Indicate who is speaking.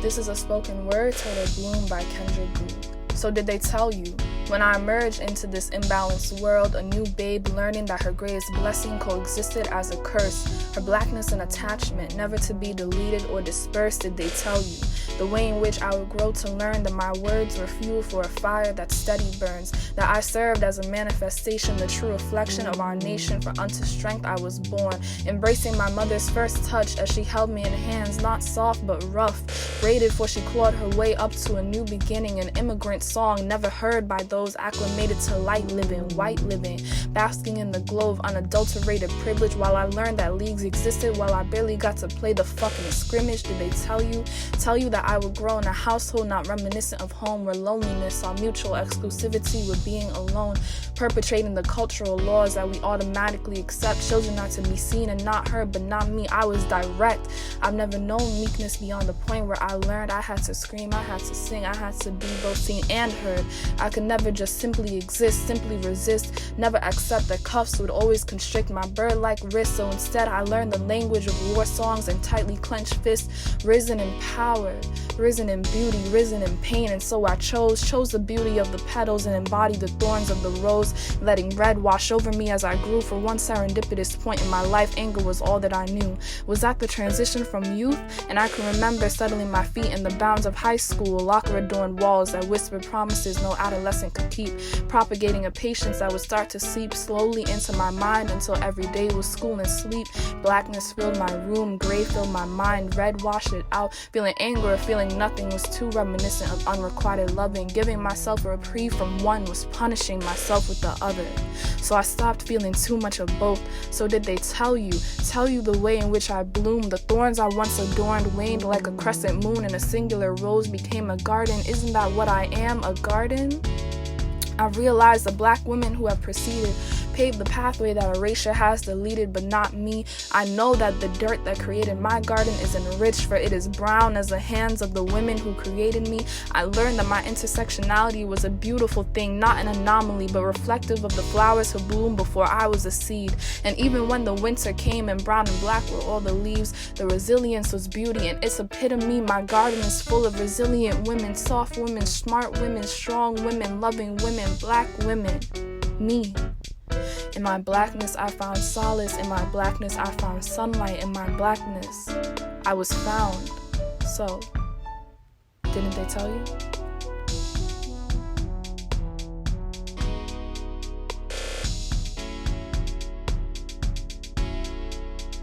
Speaker 1: This is a spoken word titled Bloom by Kendrick Gould. So did they tell you? When I emerged into this imbalanced world, a new babe learning that her greatest blessing coexisted as a curse, her blackness and attachment never to be deleted or dispersed, did they tell you? The way in which I would grow to learn that my words were fuel for a fire that steady burns, that I served as a manifestation, the true reflection of our nation, for unto strength I was born, embracing my mother's first touch as she held me in hands, not soft but rough, braided for she clawed her way up to a new beginning, an immigrant song never heard by those acclimated to light living, white living, basking in the glow of unadulterated privilege while I learned that leagues existed while I barely got to play the fucking scrimmage. Did they tell you that I would grow in a household not reminiscent of home, where loneliness saw mutual exclusivity with being alone, perpetrating the cultural laws that we automatically accept, children not to be seen and not heard, but not me. I was direct. I've never known meekness beyond the point where I learned I had to scream, I had to sing, I had to be both seen and heard. I could never just simply exist, simply resist, never accept that cuffs would always constrict my bird-like wrist. So instead I learned the language of war songs and tightly clenched fists, risen in power, risen in beauty, risen in pain. And so I chose the beauty of the petals and embodied the thorns of the rose, letting red wash over me as I grew. For one serendipitous point in my life, anger was all that I knew. Was that the transition from youth? And I can remember settling my feet in the bounds of high school, locker-adorned walls that whispered promises no adolescent could keep, propagating a patience that would start to seep slowly into my mind until every day was school and sleep. Blackness filled my room, gray filled my mind, red washed it out. Feeling anger or feeling nothing was too reminiscent of unrequited loving. Giving myself a reprieve from one was punishing myself with the other. So I stopped feeling too much of both. So did they tell you the way in which I bloomed? The thorns I once adorned waned like a crescent moon, and a singular rose became a garden. Isn't that what I am, a garden? I realized the black women who have preceded paved the pathway that erasure has deleted, but not me. I know that the dirt that created my garden is enriched, for it is brown as the hands of the women who created me. I learned that my intersectionality was a beautiful thing, not an anomaly, but reflective of the flowers who bloomed before I was a seed. And even when the winter came and brown and black were all the leaves, the resilience was beauty and its epitome. My garden is full of resilient women, soft women, smart women, strong women, loving women, black women, me. In my blackness I found solace, in my blackness I found sunlight, in my blackness I was found. So, didn't they tell you?